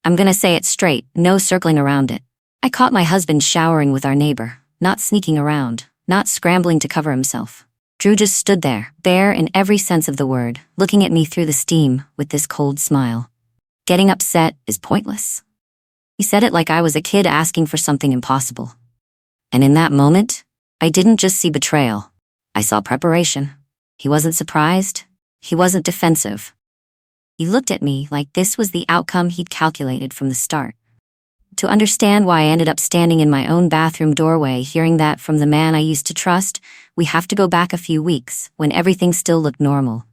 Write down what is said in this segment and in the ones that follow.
I'm gonna say it straight, no circling around it. I caught my husband showering with our neighbor, not sneaking around, not scrambling to cover himself. Drew just stood there, bare in every sense of the word, looking at me through the steam with this cold smile. Getting upset is pointless. He said it like I was a kid asking for something impossible. And in that moment, I didn't just see betrayal. I saw preparation. He wasn't surprised. He wasn't defensive. He looked at me like this was the outcome he'd calculated from the start. To understand why I ended up standing in my own bathroom doorway hearing that from the man I used to trust, we have to go back a few weeks when everything still looked normal.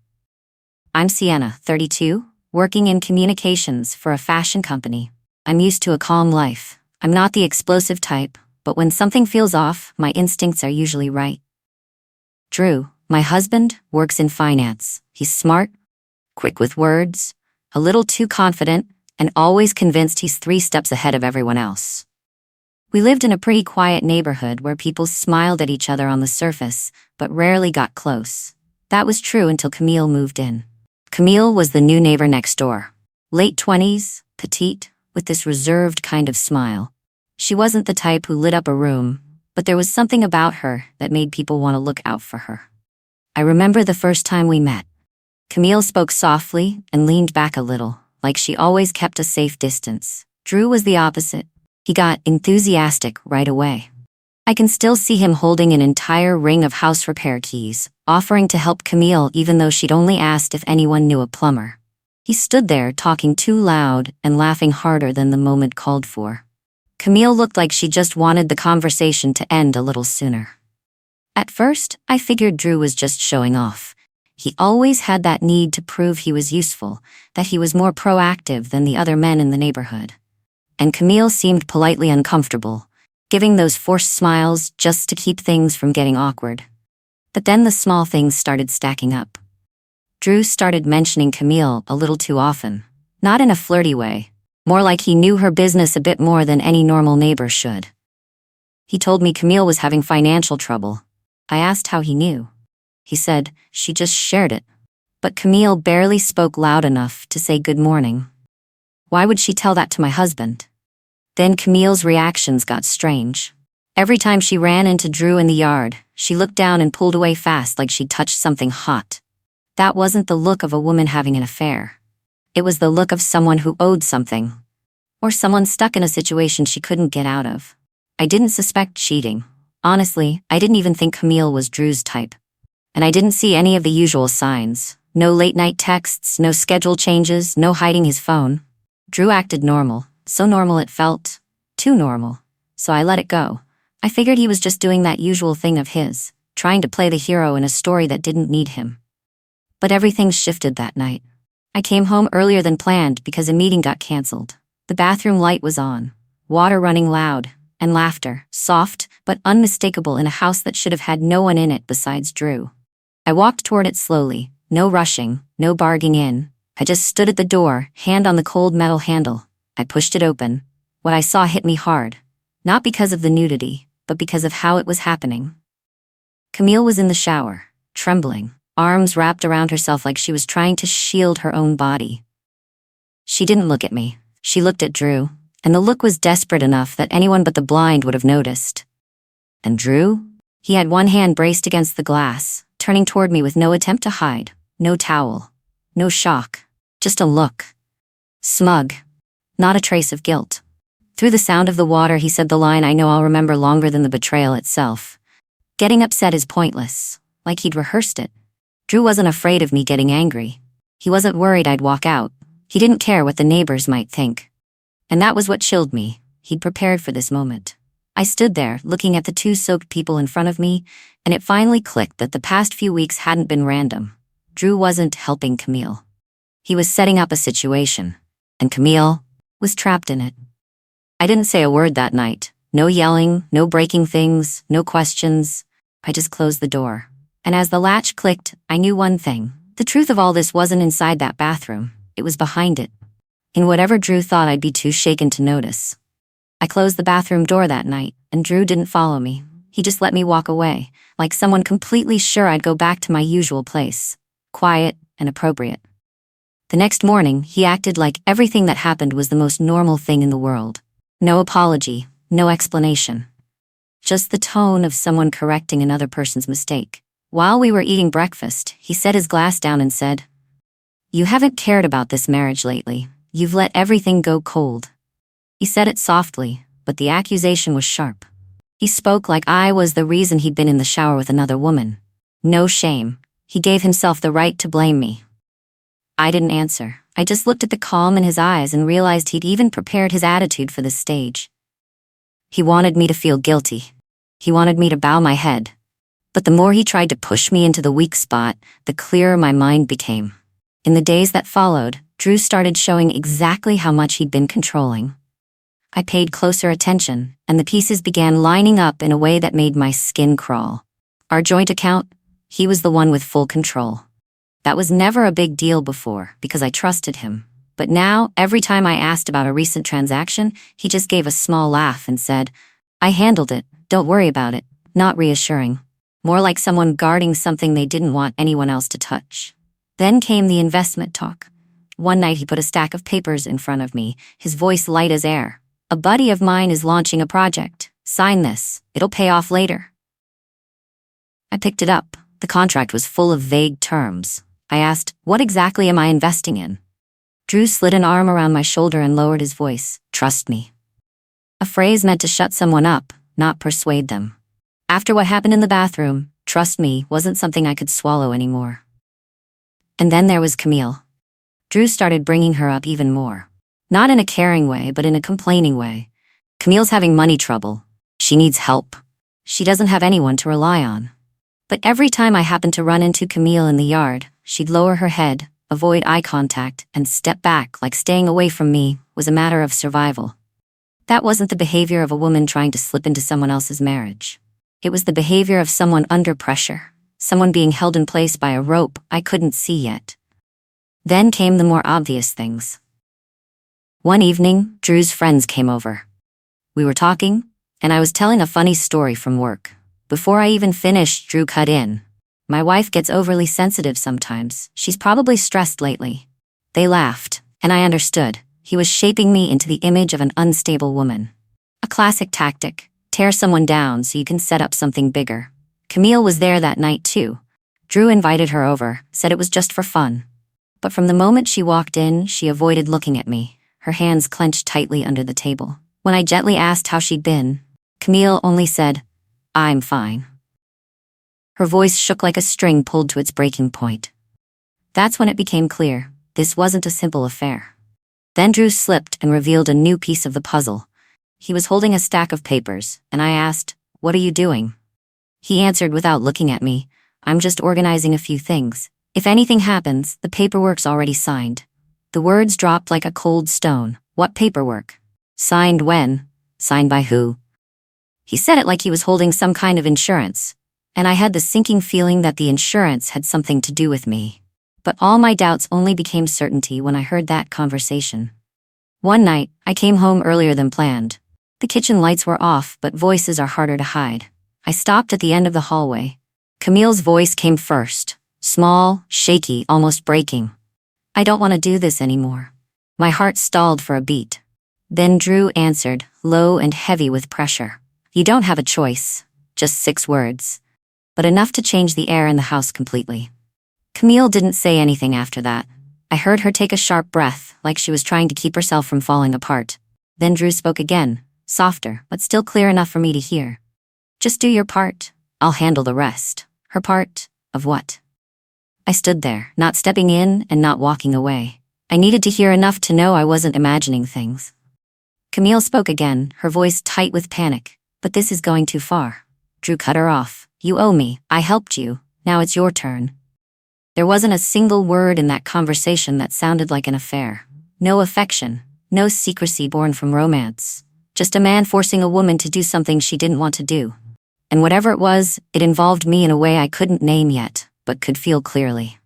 I'm Sienna, 32, working in communications for a fashion company. I'm used to a calm life. I'm not the explosive type, but when something feels off, my instincts are usually right. Drew, my husband, works in finance. He's smart, quick with words, a little too confident, and always convinced he's 3 steps ahead of everyone else. We lived in a pretty quiet neighborhood where people smiled at each other on the surface, but rarely got close. That was true until Camille moved in. Camille was the new neighbor next door. Late 20s, petite, with this reserved kind of smile. She wasn't the type who lit up a room, but there was something about her that made people want to look out for her. I remember the first time we met. Camille spoke softly and leaned back a little, like she always kept a safe distance. Drew was the opposite. He got enthusiastic right away. I can still see him holding an entire ring of house repair keys, offering to help Camille even though she'd only asked if anyone knew a plumber. He stood there talking too loud and laughing harder than the moment called for. Camille looked like she just wanted the conversation to end a little sooner. At first, I figured Drew was just showing off. He always had that need to prove he was useful, that he was more proactive than the other men in the neighborhood. And Camille seemed politely uncomfortable, giving those forced smiles just to keep things from getting awkward. But then the small things started stacking up. Drew started mentioning Camille a little too often, not in a flirty way, more like he knew her business a bit more than any normal neighbor should. He told me Camille was having financial trouble. I asked how he knew. He said she just shared it. But Camille barely spoke loud enough to say good morning. Why would she tell that to my husband? Then Camille's reactions got strange. Every time she ran into Drew in the yard, she looked down and pulled away fast like she'd touched something hot. That wasn't the look of a woman having an affair. It was the look of someone who owed something, or someone stuck in a situation she couldn't get out of. I didn't suspect cheating. Honestly, I didn't even think Camille was Drew's type. And I didn't see any of the usual signs. No late-night texts, no schedule changes, no hiding his phone. Drew acted normal, so normal it felt too normal, so I let it go. I figured he was just doing that usual thing of his, trying to play the hero in a story that didn't need him. But everything shifted that night. I came home earlier than planned because a meeting got canceled. The bathroom light was on, water running loud, and laughter, soft but unmistakable in a house that should have had no one in it besides Drew. I walked toward it slowly, no rushing, no barging in. I just stood at the door, hand on the cold metal handle. I pushed it open. What I saw hit me hard. Not because of the nudity, but because of how it was happening. Camille was in the shower, trembling, arms wrapped around herself like she was trying to shield her own body. She didn't look at me. She looked at Drew, and the look was desperate enough that anyone but the blind would have noticed. And Drew? He had one hand braced against the glass, turning toward me with no attempt to hide, no towel, no shock, just a look. Smug, not a trace of guilt. Through the sound of the water, he said the line I know I'll remember longer than the betrayal itself. Getting upset is pointless, like he'd rehearsed it. Drew wasn't afraid of me getting angry. He wasn't worried I'd walk out. He didn't care what the neighbors might think. And that was what chilled me. He'd prepared for this moment. I stood there, looking at the 2 soaked people in front of me, and it finally clicked that the past few weeks hadn't been random. Drew wasn't helping Camille. He was setting up a situation, and Camille was trapped in it. I didn't say a word that night. No yelling, no breaking things, no questions. I just closed the door. And as the latch clicked, I knew one thing. The truth of all this wasn't inside that bathroom. It was behind it. In whatever Drew thought I'd be too shaken to notice. I closed the bathroom door that night, and Drew didn't follow me. He just let me walk away, like someone completely sure I'd go back to my usual place. Quiet and appropriate. The next morning, he acted like everything that happened was the most normal thing in the world. No apology, no explanation. Just the tone of someone correcting another person's mistake. While we were eating breakfast, he set his glass down and said, "You haven't cared about this marriage lately. You've let everything go cold." He said it softly, but the accusation was sharp. He spoke like I was the reason he'd been in the shower with another woman. No shame. He gave himself the right to blame me. I didn't answer. I just looked at the calm in his eyes and realized he'd even prepared his attitude for this stage. He wanted me to feel guilty. He wanted me to bow my head. But the more he tried to push me into the weak spot, the clearer my mind became. In the days that followed, Drew started showing exactly how much he'd been controlling. I paid closer attention, and the pieces began lining up in a way that made my skin crawl. Our joint account, he was the one with full control. That was never a big deal before, because I trusted him. But now, every time I asked about a recent transaction, he just gave a small laugh and said, "I handled it, don't worry about it." Not reassuring. More like someone guarding something they didn't want anyone else to touch. Then came the investment talk. One night he put a stack of papers in front of me, his voice light as air. "A buddy of mine is launching a project. Sign this. It'll pay off later." I picked it up. The contract was full of vague terms. I asked, "What exactly am I investing in?" Drew slid an arm around my shoulder and lowered his voice. "Trust me." A phrase meant to shut someone up, not persuade them. After what happened in the bathroom, "trust me" wasn't something I could swallow anymore. And then there was Camille. Drew started bringing her up even more. Not in a caring way, but in a complaining way. "Camille's having money trouble. She needs help. She doesn't have anyone to rely on." But every time I happened to run into Camille in the yard, she'd lower her head, avoid eye contact, and step back like staying away from me was a matter of survival. That wasn't the behavior of a woman trying to slip into someone else's marriage. It was the behavior of someone under pressure, someone being held in place by a rope I couldn't see yet. Then came the more obvious things. One evening, Drew's friends came over. We were talking, and I was telling a funny story from work. Before I even finished, Drew cut in. "My wife gets overly sensitive sometimes. She's probably stressed lately." They laughed, and I understood. He was shaping me into the image of an unstable woman. A classic tactic: tear someone down so you can set up something bigger. Camille was there that night too. Drew invited her over, said it was just for fun. But from the moment she walked in, she avoided looking at me, her hands clenched tightly under the table. When I gently asked how she'd been, Camille only said, "I'm fine." Her voice shook like a string pulled to its breaking point. That's when it became clear, this wasn't a simple affair. Then Drew slipped and revealed a new piece of the puzzle. He was holding a stack of papers, and I asked, "What are you doing?" He answered without looking at me, "I'm just organizing a few things. If anything happens, the paperwork's already signed." The words dropped like a cold stone. "What paperwork? Signed when? Signed by who?" He said it like he was holding some kind of insurance, and I had the sinking feeling that the insurance had something to do with me. But all my doubts only became certainty when I heard that conversation. One night, I came home earlier than planned. The kitchen lights were off, but voices are harder to hide. I stopped at the end of the hallway. Camille's voice came first, small, shaky, almost breaking. "I don't want to do this anymore." My heart stalled for a beat. Then Drew answered, low and heavy with pressure. "You don't have a choice." Just 6 words, but enough to change the air in the house completely. Camille didn't say anything after that. I heard her take a sharp breath, like she was trying to keep herself from falling apart. Then Drew spoke again, softer, but still clear enough for me to hear. "Just do your part. I'll handle the rest." Her part? Of what? I stood there, not stepping in and not walking away. I needed to hear enough to know I wasn't imagining things. Camille spoke again, her voice tight with panic. "But this is going too far." Drew cut her off. "You owe me. I helped you. Now it's your turn." There wasn't a single word in that conversation that sounded like an affair. No affection, no secrecy born from romance. Just a man forcing a woman to do something she didn't want to do. And whatever it was, it involved me in a way I couldn't name yet, but could feel clearly.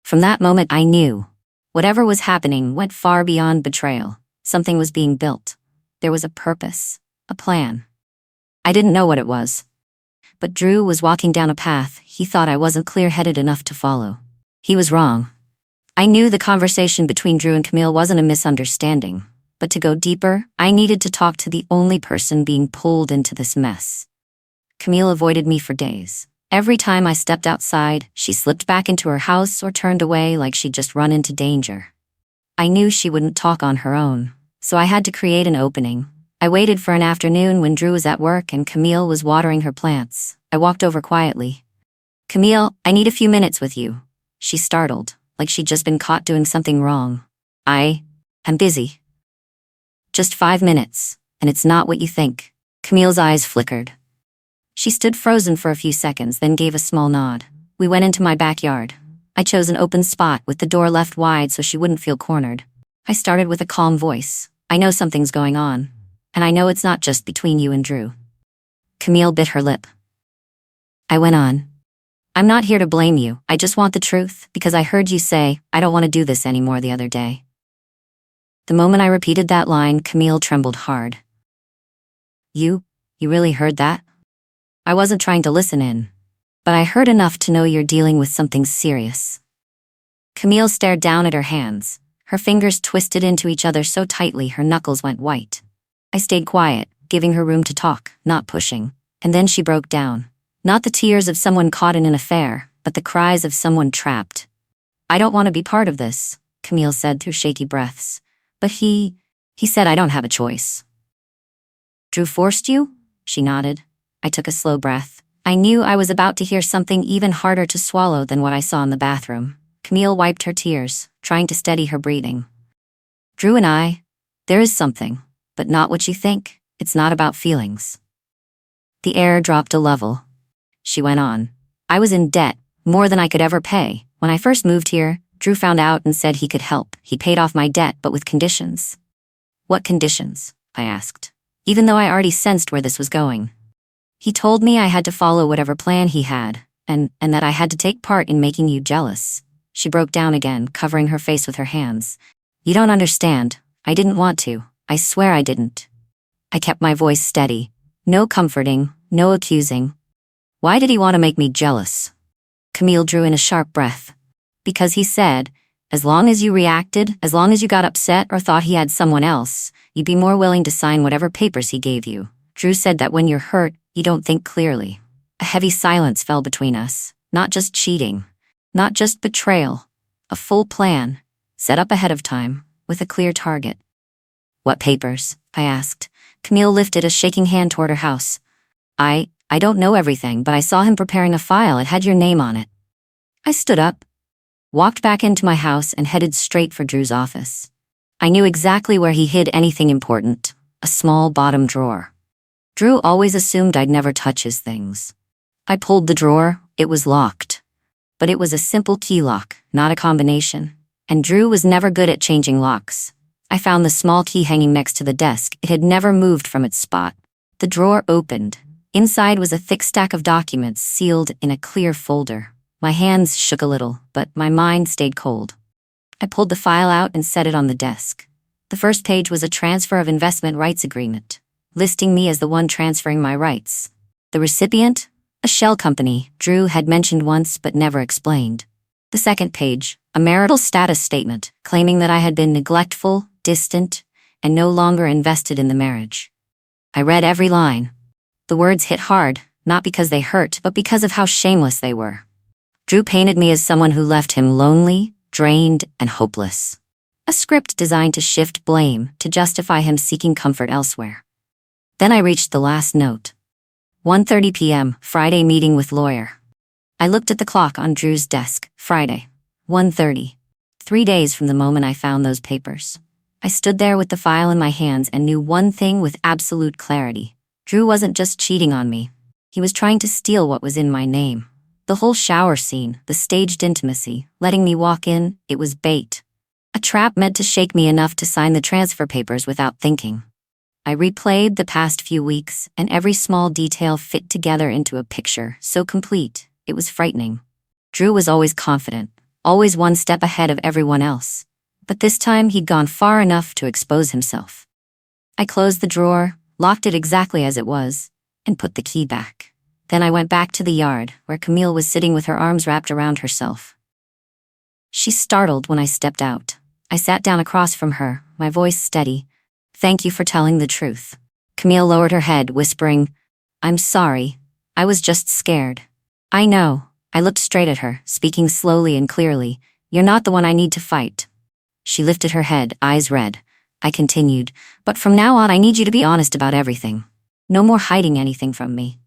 From that moment I knew. Whatever was happening went far beyond betrayal. Something was being built. There was a purpose, a plan. I didn't know what it was. But Drew was walking down a path he thought I wasn't clear-headed enough to follow. He was wrong. I knew the conversation between Drew and Camille wasn't a misunderstanding, but to go deeper, I needed to talk to the only person being pulled into this mess. Camille avoided me for days. Every time I stepped outside, she slipped back into her house or turned away like she'd just run into danger. I knew she wouldn't talk on her own, so I had to create an opening. I waited for an afternoon when Drew was at work and Camille was watering her plants. I walked over quietly. "Camille, I need a few minutes with you." She startled, like she'd just been caught doing something wrong. I'm busy." "Just 5 minutes, and it's not what you think." Camille's eyes flickered. She stood frozen for a few seconds, then gave a small nod. We went into my backyard. I chose an open spot with the door left wide so she wouldn't feel cornered. I started with a calm voice. "I know something's going on, and I know it's not just between you and Drew." Camille bit her lip. I went on. "I'm not here to blame you. I just want the truth, because I heard you say, 'I don't want to do this anymore' the other day." The moment I repeated that line, Camille trembled hard. You really heard that?" I wasn't trying to listen in, but I heard enough to know you're dealing with something serious. Camille stared down at her hands. Her fingers twisted into each other so tightly her knuckles went white. I stayed quiet, giving her room to talk, not pushing, and then she broke down. Not the tears of someone caught in an affair, but the cries of someone trapped. "I don't want to be part of this," Camille said through shaky breaths. "But he said I don't have a choice." "Drew forced you?" She nodded. I took a slow breath. I knew I was about to hear something even harder to swallow than what I saw in the bathroom. Camille wiped her tears, trying to steady her breathing. "Drew and there is something, but not what you think. It's not about feelings." The air dropped a level. She went on. "I was in debt, more than I could ever pay. When I first moved here, Drew found out and said he could help. He paid off my debt, but with conditions." "What conditions?" I asked, even though I already sensed where this was going. "He told me I had to follow whatever plan he had, and that I had to take part in making you jealous." She broke down again, covering her face with her hands. "You don't understand. I didn't want to. I swear I didn't." I kept my voice steady. No comforting, no accusing. "Why did he want to make me jealous?" Camille drew in a sharp breath. "Because he said, as long as you reacted, as long as you got upset or thought he had someone else, you'd be more willing to sign whatever papers he gave you. Drew said that when you're hurt, you don't think clearly." A heavy silence fell between us. Not just cheating, not just betrayal. A full plan, set up ahead of time, with a clear target. "What papers?" I asked. Camille lifted a shaking hand toward her house. I don't know everything, but I saw him preparing a file. It had your name on it." I stood up, walked back into my house, and headed straight for Drew's office. I knew exactly where he hid anything important, a small bottom drawer. Drew always assumed I'd never touch his things. I pulled the drawer. It was locked. But it was a simple key lock, not a combination. And Drew was never good at changing locks. I found the small key hanging next to the desk. It had never moved from its spot. The drawer opened. Inside was a thick stack of documents sealed in a clear folder. My hands shook a little, but my mind stayed cold. I pulled the file out and set it on the desk. The first page was a transfer of investment rights agreement, listing me as the one transferring my rights. The recipient? A shell company Drew had mentioned once but never explained. The second page, a marital status statement, claiming that I had been neglectful, distant, and no longer invested in the marriage. I read every line. The words hit hard, not because they hurt, but because of how shameless they were. Drew painted me as someone who left him lonely, drained, and hopeless. A script designed to shift blame, to justify him seeking comfort elsewhere. Then I reached the last note. 1:30 p.m., Friday meeting with lawyer. I looked at the clock on Drew's desk. Friday, 1:30. 3 days from the moment I found those papers. I stood there with the file in my hands and knew one thing with absolute clarity. Drew wasn't just cheating on me. He was trying to steal what was in my name. The whole shower scene, the staged intimacy, letting me walk in, it was bait. A trap meant to shake me enough to sign the transfer papers without thinking. I replayed the past few weeks, and every small detail fit together into a picture so complete, it was frightening. Drew was always confident, always one step ahead of everyone else. But this time he'd gone far enough to expose himself. I closed the drawer, locked it exactly as it was, and put the key back. Then I went back to the yard, where Camille was sitting with her arms wrapped around herself. She startled when I stepped out. I sat down across from her, my voice steady. "Thank you for telling the truth." Camille lowered her head, whispering, "I'm sorry. I was just scared." "I know." I looked straight at her, speaking slowly and clearly. "You're not the one I need to fight." She lifted her head, eyes red. I continued, "But from now on I need you to be honest about everything. No more hiding anything from me."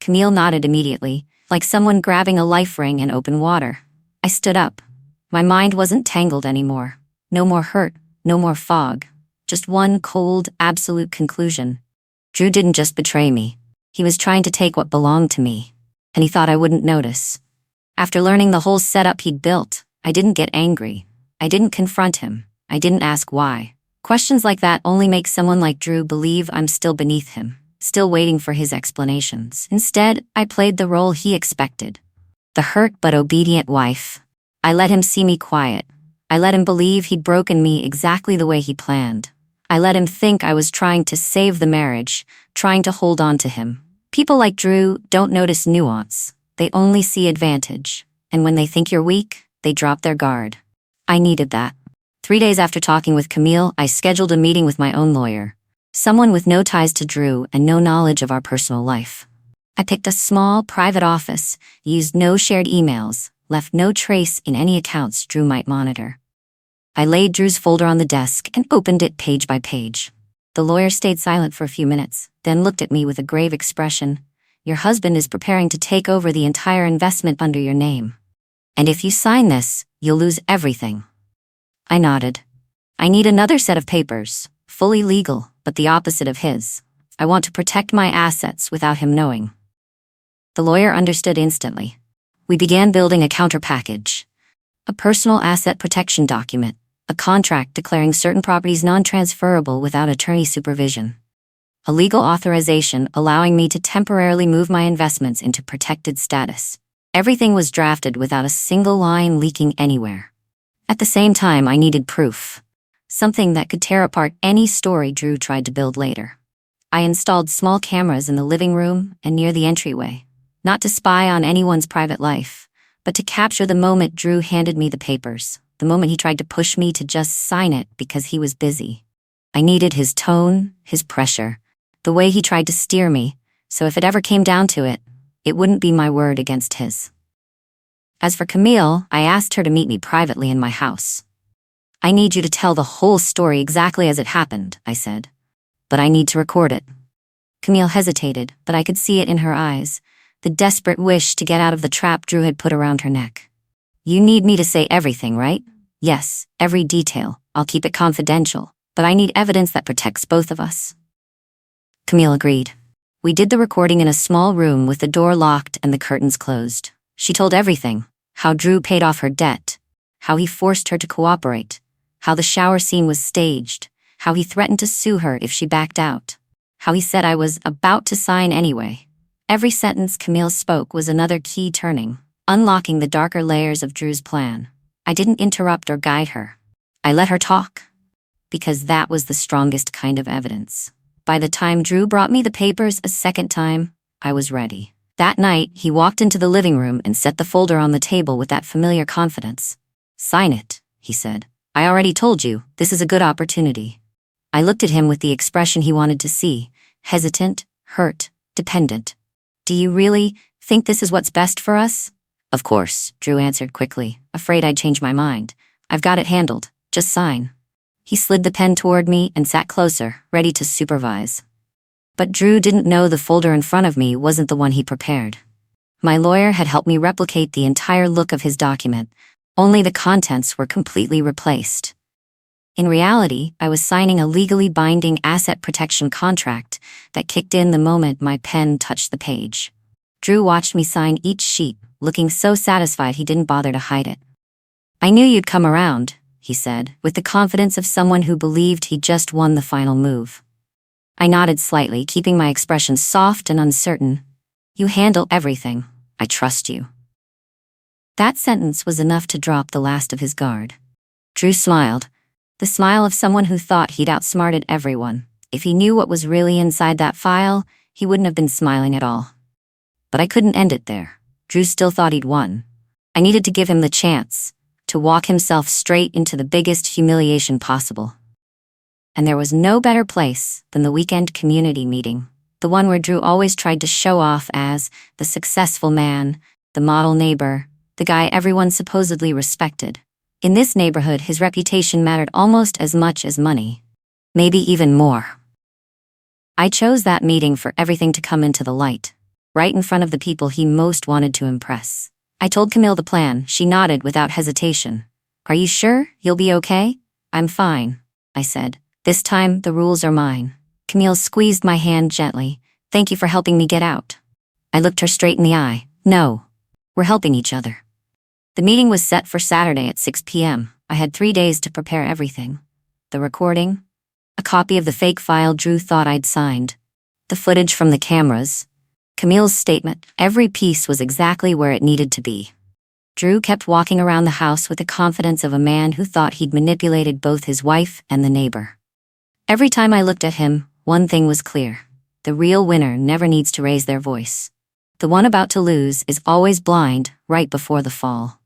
Camille nodded immediately, like someone grabbing a life ring in open water. I stood up. My mind wasn't tangled anymore. No more hurt, no more fog. Just one cold, absolute conclusion. Drew didn't just betray me. He was trying to take what belonged to me, and he thought I wouldn't notice. After learning the whole setup he'd built, I didn't get angry. I didn't confront him. I didn't ask why. Questions like that only make someone like Drew believe I'm still beneath him, still waiting for his explanations. Instead, I played the role he expected. The hurt but obedient wife. I let him see me quiet. I let him believe he'd broken me exactly the way he planned. I let him think I was trying to save the marriage, trying to hold on to him. People like Drew don't notice nuance. They only see advantage. And when they think you're weak, they drop their guard. I needed that. 3 days after talking with Camille, I scheduled a meeting with my own lawyer. Someone with no ties to Drew and no knowledge of our personal life. I picked a small, private office, used no shared emails, left no trace in any accounts Drew might monitor. I laid Drew's folder on the desk and opened it page by page. The lawyer stayed silent for a few minutes, then looked at me with a grave expression. "Your husband is preparing to take over the entire investment under your name. And if you sign this, you'll lose everything." I nodded. "I need another set of papers, fully legal, but the opposite of his. I want to protect my assets without him knowing." The lawyer understood instantly. We began building a counter package. A personal asset protection document, a contract declaring certain properties non-transferable without attorney supervision, a legal authorization allowing me to temporarily move my investments into protected status. Everything was drafted without a single line leaking anywhere. At the same time, I needed proof. Something that could tear apart any story Drew tried to build later. I installed small cameras in the living room and near the entryway, not to spy on anyone's private life, but to capture the moment Drew handed me the papers, the moment he tried to push me to just sign it because he was busy. I needed his tone, his pressure, the way he tried to steer me, so if it ever came down to it, it wouldn't be my word against his. As for Camille, I asked her to meet me privately in my house. "I need you to tell the whole story exactly as it happened," I said. "But I need to record it." Camille hesitated, but I could see it in her eyes, the desperate wish to get out of the trap Drew had put around her neck. "You need me to say everything, right?" "Yes, every detail. I'll keep it confidential, but I need evidence that protects both of us." Camille agreed. We did the recording in a small room with the door locked and the curtains closed. She told everything: how Drew paid off her debt, how he forced her to cooperate, how the shower scene was staged, how he threatened to sue her if she backed out, how he said I was about to sign anyway. Every sentence Camille spoke was another key turning, unlocking the darker layers of Drew's plan. I didn't interrupt or guide her. I let her talk, because that was the strongest kind of evidence. By the time Drew brought me the papers a second time, I was ready. That night, he walked into the living room and set the folder on the table with that familiar confidence. "Sign it," he said. "I already told you, this is a good opportunity." I looked at him with the expression he wanted to see: hesitant, hurt, dependent. "Do you really think this is what's best for us?" "Of course," Drew answered quickly, afraid I'd change my mind. "I've got it handled. Just sign." He slid the pen toward me and sat closer, ready to supervise. But Drew didn't know the folder in front of me wasn't the one he prepared. My lawyer had helped me replicate the entire look of his document, only the contents were completely replaced. In reality, I was signing a legally binding asset protection contract that kicked in the moment my pen touched the page. Drew watched me sign each sheet, looking so satisfied he didn't bother to hide it. "I knew you'd come around," he said, with the confidence of someone who believed he'd just won the final move. I nodded slightly, keeping my expression soft and uncertain. "You handle everything. I trust you." That sentence was enough to drop the last of his guard. Drew smiled, the smile of someone who thought he'd outsmarted everyone. If he knew what was really inside that file, he wouldn't have been smiling at all. But I couldn't end it there. Drew still thought he'd won. I needed to give him the chance to walk himself straight into the biggest humiliation possible. And there was no better place than the weekend community meeting, the one where Drew always tried to show off as the successful man, the model neighbor, the guy everyone supposedly respected. In this neighborhood, his reputation mattered almost as much as money, maybe even more. I chose that meeting for everything to come into the light, right in front of the people he most wanted to impress. I told Camille the plan. She nodded without hesitation. "Are you sure you'll be okay?" "I'm fine," I said. "This time, the rules are mine." Camille squeezed my hand gently. "Thank you for helping me get out." I looked her straight in the eye. "No, we're helping each other." The meeting was set for Saturday at 6 p.m. I had 3 days to prepare everything. The recording, a copy of the fake file Drew thought I'd signed, the footage from the cameras, Camille's statement. Every piece was exactly where it needed to be. Drew kept walking around the house with the confidence of a man who thought he'd manipulated both his wife and the neighbor. Every time I looked at him, one thing was clear. The real winner never needs to raise their voice. The one about to lose is always blind right before the fall.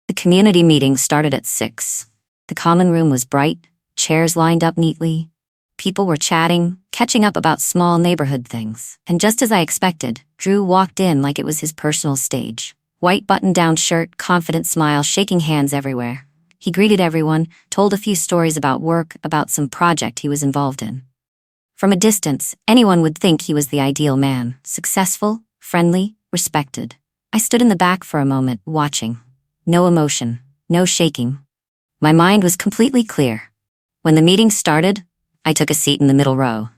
The community meeting started at 6. The common room was bright, chairs lined up neatly. People were chatting, catching up about small neighborhood things. And just as I expected, Drew walked in like it was his personal stage. White button-down shirt, confident smile, shaking hands everywhere. He greeted everyone, told a few stories about work, about some project he was involved in. From a distance, anyone would think he was the ideal man, successful, friendly, respected. I stood in the back for a moment, watching. No emotion, no shaking. My mind was completely clear. When the meeting started, I took a seat in the middle row.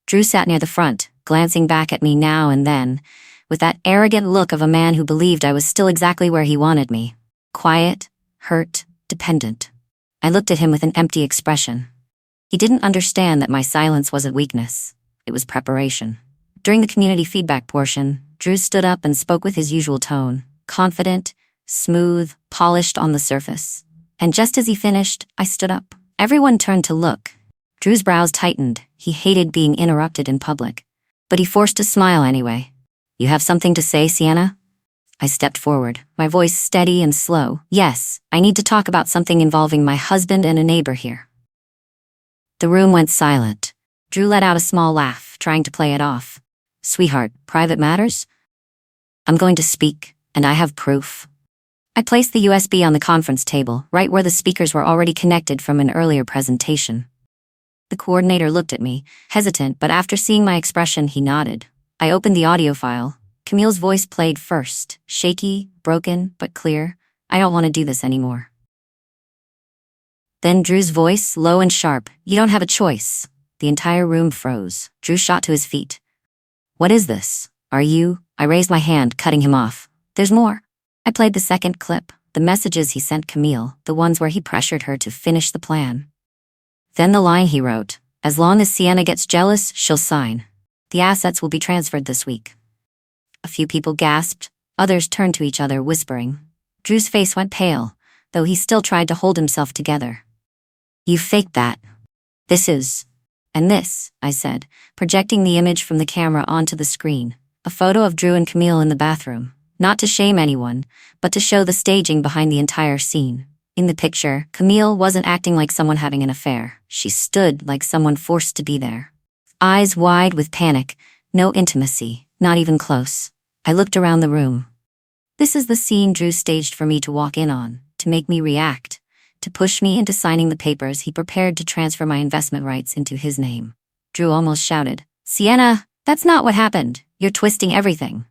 Drew sat near the front, glancing back at me now and then, with that arrogant look of a man who believed I was still exactly where he wanted me. Quiet, hurt, dependent. I looked at him with an empty expression. He didn't understand that my silence wasn't weakness. It was preparation. During the community feedback portion, Drew stood up and spoke with his usual tone, confident, smooth, polished on the surface. And just as he finished, I stood up. Everyone turned to look. Drew's brows tightened. He hated being interrupted in public. But he forced a smile anyway. "You have something to say, Sienna?" I stepped forward, my voice steady and slow. "Yes, I need to talk about something involving my husband and a neighbor here." The room went silent. Drew let out a small laugh, trying to play it off. "Sweetheart, private matters?" "I'm going to speak, and I have proof." I placed the USB on the conference table, right where the speakers were already connected from an earlier presentation. The coordinator looked at me, hesitant, but after seeing my expression, he nodded. I opened the audio file. Camille's voice played first, shaky, broken, but clear. "I don't want to do this anymore." Then Drew's voice, low and sharp. "You don't have a choice." The entire room froze. Drew shot to his feet. "What is this? Are you?" I raised my hand, cutting him off. "There's more." I played the second clip, the messages he sent Camille, the ones where he pressured her to finish the plan. Then the line he wrote, "As long as Sienna gets jealous, she'll sign. The assets will be transferred this week." A few people gasped, others turned to each other, whispering. Drew's face went pale, though he still tried to hold himself together. "You faked that. This is..." "And this," I said, projecting the image from the camera onto the screen, a photo of Drew and Camille in the bathroom. Not to shame anyone, but to show the staging behind the entire scene. In the picture, Camille wasn't acting like someone having an affair. She stood like someone forced to be there. Eyes wide with panic, no intimacy, not even close. I looked around the room. This is the scene Drew staged for me to walk in on, to make me react, to push me into signing the papers he prepared to transfer my investment rights into his name. Drew almost shouted, "Sienna, that's not what happened. You're twisting everything."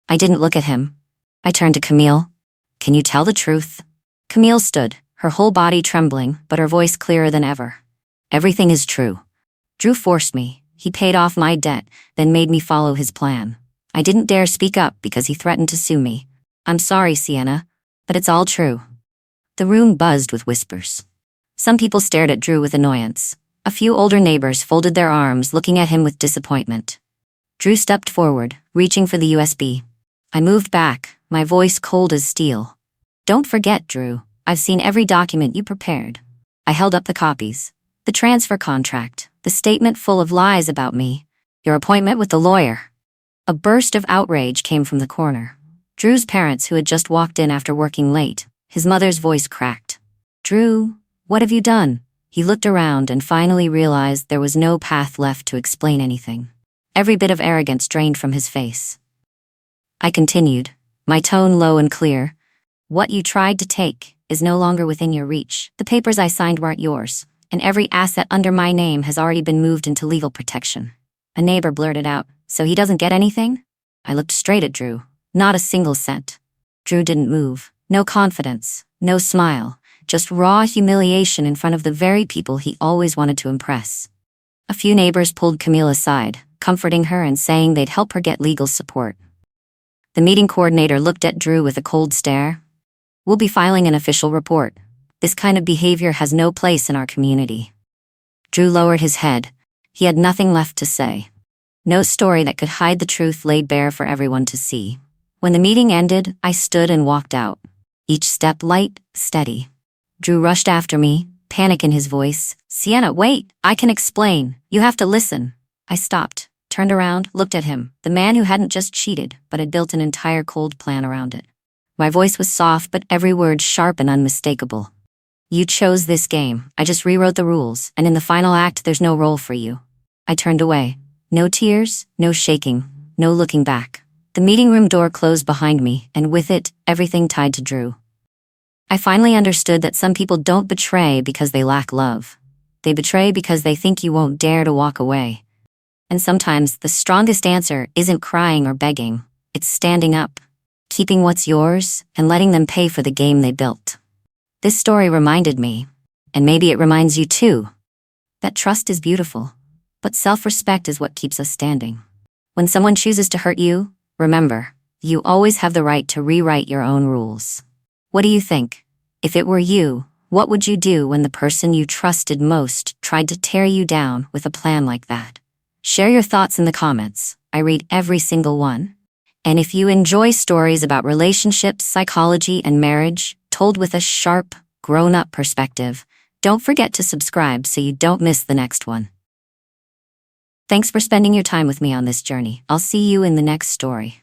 I didn't look at him. I turned to Camille. "Can you tell the truth?" Camille stood, her whole body trembling, but her voice clearer than ever. "Everything is true. Drew forced me. He paid off my debt, then made me follow his plan. I didn't dare speak up because he threatened to sue me. I'm sorry, Sienna, but it's all true." The room buzzed with whispers. Some people stared at Drew with annoyance. A few older neighbors folded their arms, looking at him with disappointment. Drew stepped forward, reaching for the USB. I moved back, my voice cold as steel. "Don't forget, Drew, I've seen every document you prepared." I held up the copies. The transfer contract, the statement full of lies about me, your appointment with the lawyer. A burst of outrage came from the corner. Drew's parents, who had just walked in after working late, His mother's voice cracked. "Drew, what have you done?" He looked around and finally realized there was no path left to explain anything. Every bit of arrogance drained from his face. I continued, my tone low and clear. "What you tried to take is no longer within your reach. The papers I signed weren't yours, and every asset under my name has already been moved into legal protection." A neighbor blurted out, "So he doesn't get anything?" I looked straight at Drew. Not a single cent. Drew didn't move. No confidence, no smile, just raw humiliation in front of the very people he always wanted to impress. A few neighbors pulled Camille aside, comforting her and saying they'd help her get legal support. The meeting coordinator looked at Drew with a cold stare. "We'll be filing an official report. This kind of behavior has no place in our community." Drew lowered his head. He had nothing left to say. No story that could hide the truth laid bare for everyone to see. When the meeting ended, I stood and walked out. Each step light, steady. Drew rushed after me, panic in his voice. "Sienna, wait! I can explain. You have to listen." I stopped, turned around, looked at him, the man who hadn't just cheated, but had built an entire cold plan around it. My voice was soft, but every word sharp and unmistakable. "You chose this game. I just rewrote the rules, and in the final act, there's no role for you." I turned away. No tears, no shaking, no looking back. The meeting room door closed behind me, and with it, everything tied to Drew. I finally understood that some people don't betray because they lack love. They betray because they think you won't dare to walk away. And sometimes the strongest answer isn't crying or begging. It's standing up, keeping what's yours, and letting them pay for the game they built. This story reminded me, and maybe it reminds you too, that trust is beautiful, but self-respect is what keeps us standing. When someone chooses to hurt you, remember, you always have the right to rewrite your own rules. What do you think? If it were you, what would you do when the person you trusted most tried to tear you down with a plan like that? Share your thoughts in the comments. I read every single one. And if you enjoy stories about relationships, psychology, and marriage, told with a sharp, grown-up perspective, don't forget to subscribe so you don't miss the next one. Thanks for spending your time with me on this journey. I'll see you in the next story.